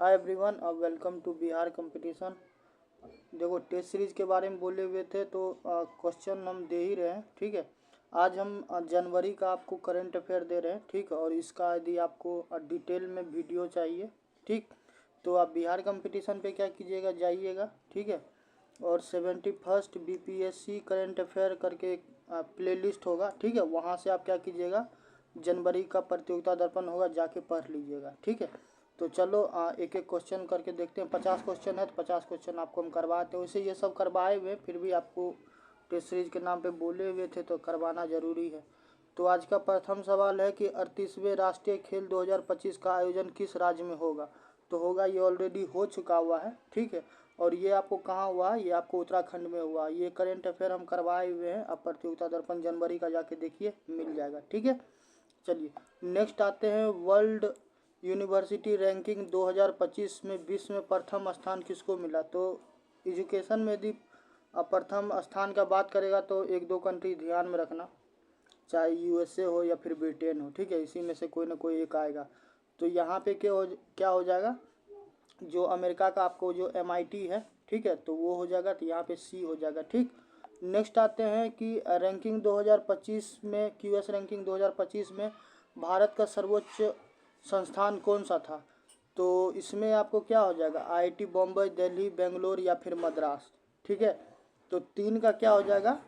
Hi everyone, welcome to Bihar competition. देखो, test series के बारे में बोले हुए थे तो क्वेश्चन हम दे ही रहे हैं। ठीक है, आज हम जनवरी का आपको करंट अफेयर दे रहे हैं। ठीक है, और इसका यदि आपको डिटेल में वीडियो चाहिए, ठीक, तो आप बिहार कंपटीशन पे क्या कीजिएगा, जाइएगा। ठीक है, और 71st BPSC करंट अफेयर करके एक प्लेलिस्ट होगा। ठीक है, वहाँ से आप क्या कीजिएगा, जनवरी का प्रतियोगिता दर्पण होगा, जाके पढ़ लीजिएगा। ठीक है, तो चलो एक एक क्वेश्चन करके देखते हैं। 50 क्वेश्चन है तो 50 क्वेश्चन आपको हम करवाते हैं। वैसे ये सब करवाए हुए, फिर भी आपको टेस्ट सीरीज के नाम पे बोले हुए थे तो करवाना ज़रूरी है। तो आज का प्रथम सवाल है कि 38वें राष्ट्रीय खेल 2025 का आयोजन किस राज्य में होगा। तो होगा, ये ऑलरेडी हो चुका हुआ है। ठीक है, और ये आपको कहाँ हुआ, ये आपको उत्तराखंड में हुआ। ये करंट अफेयर हम करवाए हुए हैं। अब प्रतियोगिता दर्पण जनवरी का जाके देखिए, मिल जाएगा। ठीक है, चलिए नेक्स्ट आते हैं। वर्ल्ड यूनिवर्सिटी रैंकिंग 2025 में विश्व में प्रथम स्थान किसको मिला। तो एजुकेशन में यदि प्रथम स्थान का बात करेगा तो एक दो कंट्री ध्यान में रखना, चाहे USA हो या फिर ब्रिटेन हो। ठीक है, इसी में से कोई ना कोई एक आएगा। तो यहाँ पे क्या हो जाएगा, जो अमेरिका का आपको जो MIT है, ठीक है, तो वो हो जाएगा। तो यहाँ पे C हो जाएगा। ठीक, नेक्स्ट आते हैं कि रैंकिंग 2025 में, QS रैंकिंग 2025 में भारत का सर्वोच्च संस्थान कौन सा था। तो इसमें आपको क्या हो जाएगा, IIT बॉम्बे, दिल्ली, बेंगलोर या फिर मद्रास। ठीक है, तो तीन का क्या हो जाएगा,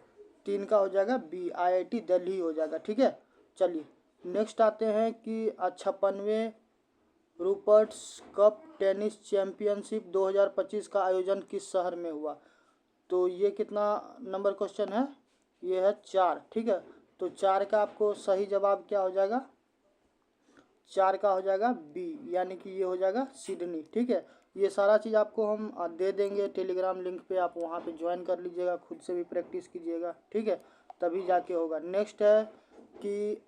तीन का हो जाएगा B, IIT दिल्ली हो जाएगा। ठीक है, चलिए नेक्स्ट आते हैं कि 56वें रूपर्ट्स कप टेनिस चैंपियनशिप 2025 का आयोजन किस शहर में हुआ। तो ये कितना नंबर क्वेश्चन है, ये है 4। ठीक है, तो 4 का आपको सही जवाब क्या हो जाएगा, 4 का हो जाएगा B, यानी कि ये हो जाएगा सिडनी। ठीक है, ये सारा चीज़ आपको हम दे देंगे टेलीग्राम लिंक पे, आप वहाँ पे ज्वाइन कर लीजिएगा, खुद से भी प्रैक्टिस कीजिएगा। ठीक है, तभी जाके होगा। नेक्स्ट है कि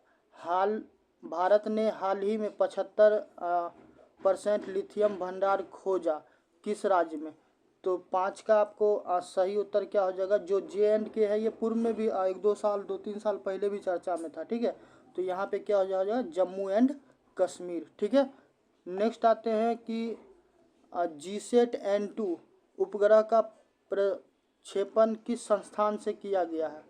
भारत ने हाल ही में 75% लिथियम भंडार खोजा किस राज्य में। तो 5 का आपको सही उत्तर क्या हो जाएगा, जो J&K है, ये पूर्व में भी 1-2 साल पहले भी चर्चा में था। ठीक है, तो यहाँ पे क्या हो जाएगा, जम्मू एंड कश्मीर। ठीक है, नेक्स्ट आते हैं कि GSAT-N2 उपग्रह का प्रक्षेपण किस संस्थान से किया गया है।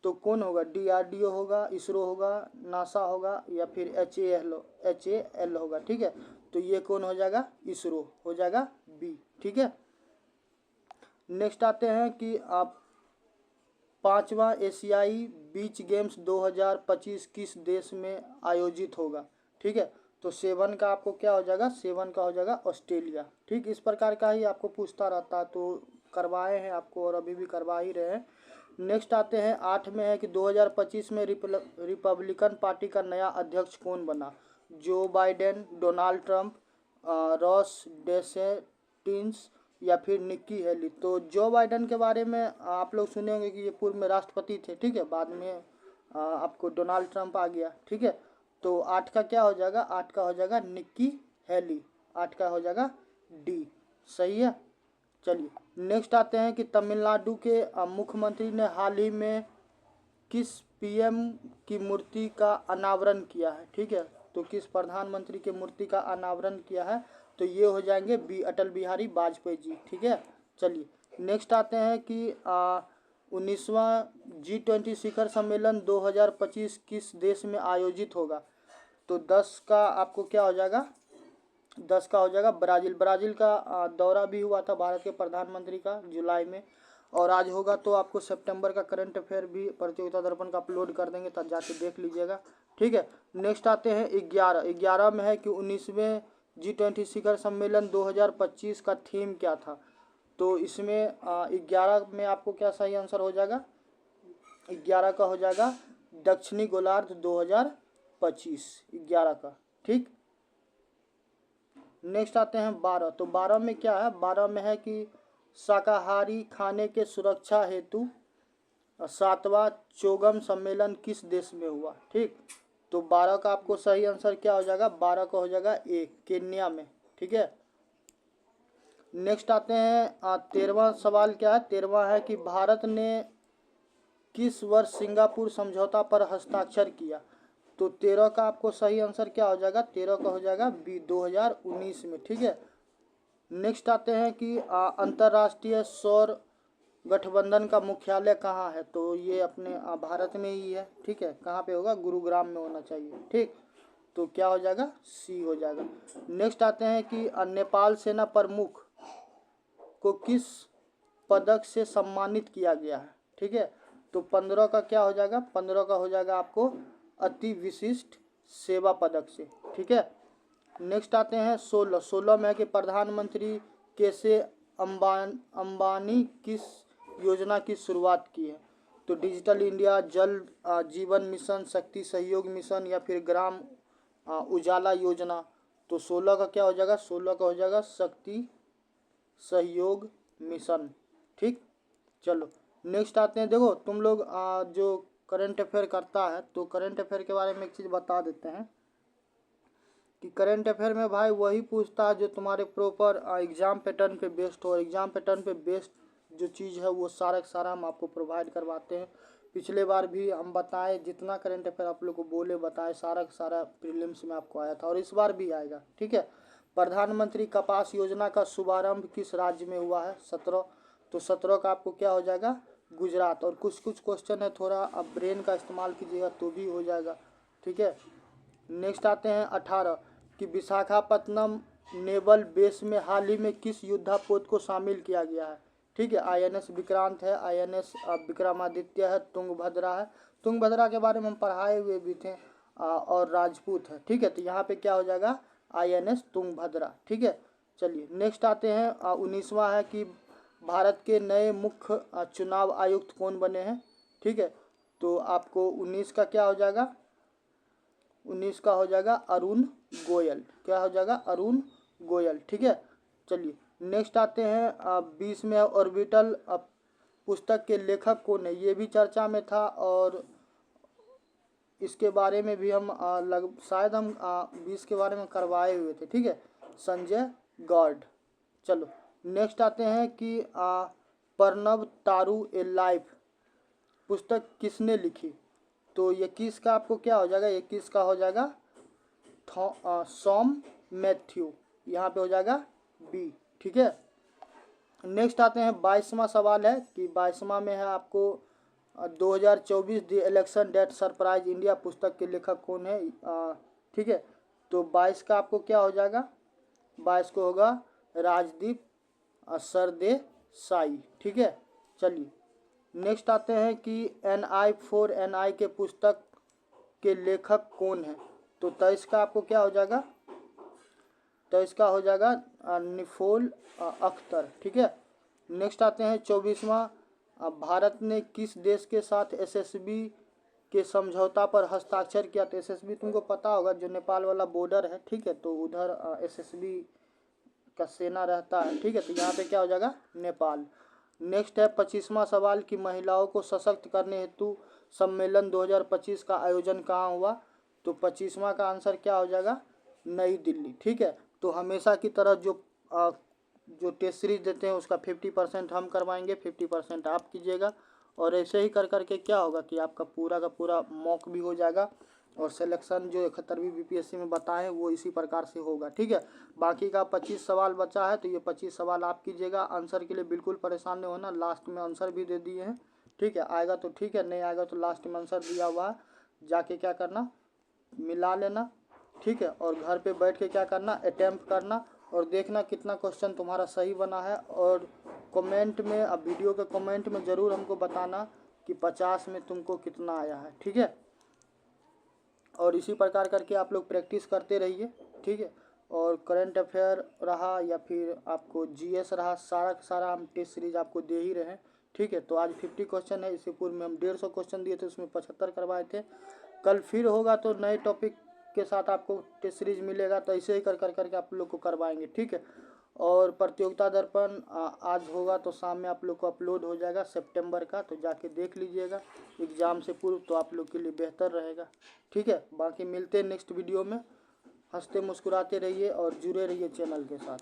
तो कौन होगा, DRDO होगा, इसरो होगा, नासा होगा या फिर HAL होगा। ठीक है, तो ये कौन हो जाएगा, इसरो हो जाएगा B। ठीक है, नेक्स्ट आते हैं कि आप 5वां एशियाई बीच गेम्स 2025 किस देश में आयोजित होगा। ठीक है, तो 7 का आपको क्या हो जाएगा, 7 का हो जाएगा ऑस्ट्रेलिया। ठीक, इस प्रकार का ही आपको पूछता रहता, तो करवाए हैं आपको और अभी भी करवा ही रहे हैं। नेक्स्ट आते हैं 8 में है कि 2025 में रिपब्लिकन पार्टी का नया अध्यक्ष कौन बना। Joe Biden, Donald Trump, Ross DeSantis या फिर निक्की हेली। तो जो बाइडेन के बारे में आप लोग सुने होंगे कि ये पूर्व में राष्ट्रपति थे। ठीक है, बाद में आपको डोनाल्ड ट्रंप आ गया। ठीक है, तो 8 का क्या हो जाएगा, 8 का हो जाएगा निक्की हेली, 8 का हो जाएगा D। सही है, चलिए नेक्स्ट आते हैं कि तमिलनाडु के मुख्यमंत्री ने हाल ही में किस PM की मूर्ति का अनावरण किया है। ठीक है, तो किस प्रधानमंत्री की मूर्ति का अनावरण किया है। तो ये हो जाएंगे B, अटल बिहारी वाजपेयी जी। ठीक है, चलिए नेक्स्ट आते हैं कि 19वां G20 शिखर सम्मेलन 2025 किस देश में आयोजित होगा। तो 10 का आपको क्या हो जाएगा, 10 का हो जाएगा ब्राज़ील। ब्राज़ील का दौरा भी हुआ था भारत के प्रधानमंत्री का जुलाई में, और आज होगा। तो आपको सितंबर का करंट अफेयर भी प्रतियोगिता दर्पण का अपलोड कर देंगे, तब जाके देख लीजिएगा। ठीक है, नेक्स्ट आते हैं 11 में है कि 19वें G20 शिखर सम्मेलन 2025 का थीम क्या था। तो इसमें 11 में आपको क्या सही आंसर हो जाएगा, 11 का हो जाएगा दक्षिणी गोलार्ध 2025, 11 का। ठीक, नेक्स्ट आते हैं 12। तो 12 में क्या है, 12 में है कि शाकाहारी खाने के सुरक्षा हेतु 7वां चोगम सम्मेलन किस देश में हुआ। ठीक, तो 12 का आपको सही आंसर क्या हो जाएगा, 12 का हो जाएगा A, केन्या में। ठीक है, नेक्स्ट आते हैं 13वां सवाल क्या है, 13वां है कि भारत ने किस वर्ष सिंगापुर समझौता पर हस्ताक्षर किया। तो 13 का आपको सही आंसर क्या हो जाएगा, 13 का हो जाएगा B, 2019 में। ठीक है, नेक्स्ट आते हैं कि अंतर्राष्ट्रीय सौर गठबंधन का मुख्यालय कहाँ है? तो ये अपने भारत में ही है, ठीक है। कहाँ पे होगा? गुरुग्राम में होना चाहिए, ठीक। तो क्या हो जाएगा? सी हो जाएगा। नेक्स्ट आते हैं कि नेपाल सेना प्रमुख को किस पदक से सम्मानित किया गया है? ठीक है, तो 15 का क्या हो जाएगा? 15 का हो जाएगा आपको अति विशिष्ट सेवा पदक से, ठीक है। नेक्स्ट आते हैं 16 में कि प्रधानमंत्री कैसे अंबानी किस योजना की शुरुआत की है? तो डिजिटल इंडिया, जल जीवन मिशन, शक्ति सहयोग मिशन या फिर ग्राम उजाला योजना। तो 16 का क्या हो जाएगा? 16 का हो जाएगा शक्ति सहयोग मिशन, ठीक। चलो नेक्स्ट आते हैं। देखो तुम लोग जो करंट अफेयर करता है, तो करंट अफेयर के बारे में एक चीज़ बता देते हैं कि करंट अफेयर में भाई वही पूछता है जो तुम्हारे प्रॉपर एग्ज़ाम पैटर्न पे बेस्ड हो। एग्ज़ाम पैटर्न पे बेस्ड जो चीज़ है वो सारा का सारा हम आपको प्रोवाइड करवाते हैं। पिछले बार भी हम बताए, जितना करंट अफेयर आप लोग को बोले बताए, सारा का सारा प्रीलिम्स में आपको आया था और इस बार भी आएगा, ठीक है। प्रधानमंत्री कपास योजना का शुभारंभ किस राज्य में हुआ है? 17। तो 17 का आपको क्या हो जाएगा? गुजरात। और कुछ कुछ क्वेश्चन है, थोड़ा आप ब्रेन का इस्तेमाल कीजिएगा तो भी हो जाएगा, ठीक है। नेक्स्ट आते हैं 18 कि विशाखापत्तनम नेवल बेस में हाल ही में किस युद्धापोत को शामिल किया गया है? ठीक है, INS विक्रांत है, INS विक्रमादित्य है, तुंगभद्रा है। तुंगभद्रा के बारे में हम पढ़ाए हुए भी थे, और राजपूत है, ठीक है। तो यहाँ पे क्या हो जाएगा? INS तुंगभद्रा, ठीक है। चलिए नेक्स्ट आते हैं 19वां है कि भारत के नए मुख्य चुनाव आयुक्त कौन बने हैं? ठीक है, तो आपको 19 का क्या हो जाएगा? 19 का हो जाएगा अरुण गोयल। क्या हो जाएगा? अरुण गोयल, ठीक है। चलिए नेक्स्ट आते हैं 20 में ऑर्बिटल पुस्तक के लेखक कौन है? ये भी चर्चा में था और इसके बारे में भी हम शायद हम 20 के बारे में करवाए हुए थे, ठीक है, संजय गॉड। चलो नेक्स्ट आते हैं कि प्रणब तारू ए लाइफ पुस्तक किसने लिखी? तो 21 का आपको क्या हो जाएगा? 21 का हो जाएगा सॉम मैथ्यू, यहाँ पे हो जाएगा बी, ठीक है। नेक्स्ट आते हैं 22वां सवाल है कि 22वां में है आपको 2024 the election date surprise India पुस्तक के लेखक कौन है? ठीक है, तो 22 का आपको क्या हो जाएगा? 22 को होगा राजदीप सरदेसाई, ठीक है। चलिए नेक्स्ट आते हैं कि NI के पुस्तक के लेखक कौन है? तो 23 का आपको क्या हो जाएगा? 23 का हो जाएगा निफोल अख्तर, ठीक है। नेक्स्ट आते हैं 24वां, भारत ने किस देश के साथ SSB के समझौता पर हस्ताक्षर किया? तो SSB तुमको पता होगा, जो नेपाल वाला बॉर्डर है, ठीक है, तो उधर SSB का सेना रहता है, ठीक है। तो यहाँ पे क्या हो जाएगा? नेपाल। नेक्स्ट है 25वां सवाल कि महिलाओं को सशक्त करने हेतु सम्मेलन 2025 का आयोजन कहाँ हुआ? तो 25वां का आंसर क्या हो जाएगा? नई दिल्ली, ठीक है। तो हमेशा की तरह जो टेस्ट सीरीज देते हैं उसका 50% हम करवाएंगे, 50% आप कीजिएगा, और ऐसे ही कर करके क्या होगा कि आपका पूरा का पूरा मॉक भी हो जाएगा और सिलेक्शन जो 71वीं BPSC में बताएं वो इसी प्रकार से होगा, ठीक है। बाकी का 25 सवाल बचा है, तो ये 25 सवाल आप कीजिएगा। आंसर के लिए बिल्कुल परेशान नहीं होना, लास्ट में आंसर भी दे दिए हैं, ठीक है। आएगा तो ठीक है, नहीं आएगा तो लास्ट में आंसर दिया हुआ है, जाके क्या करना, मिला लेना, ठीक है। और घर पे बैठ के क्या करना, अटेम्प्ट करना और देखना कितना क्वेश्चन तुम्हारा सही बना है। और कमेंट में, अब वीडियो के कमेंट में ज़रूर हमको बताना कि 50 में तुमको कितना आया है, ठीक है। और इसी प्रकार करके आप लोग प्रैक्टिस करते रहिए, ठीक है। और करंट अफेयर रहा या फिर आपको GS रहा, सारा का सारा हम टेस्ट सीरीज आपको दे ही रहे हैं, ठीक है। तो आज 50 क्वेश्चन है, इससे पूर्व में हम 150 क्वेश्चन दिए थे, उसमें 75 करवाए थे। कल फिर होगा तो नए टॉपिक के साथ आपको टेस्ट सीरीज मिलेगा, तो ऐसे ही कर करके आप लोग को करवाएंगे, ठीक है। और प्रतियोगिता दर्पण आज होगा तो शाम में आप लोग को अपलोड हो जाएगा सितंबर का, तो जाके देख लीजिएगा एग्ज़ाम से पूर्व, तो आप लोग के लिए बेहतर रहेगा, ठीक है। बाकी मिलते हैं नेक्स्ट वीडियो में। हंसते मुस्कुराते रहिए और जुड़े रहिए चैनल के साथ।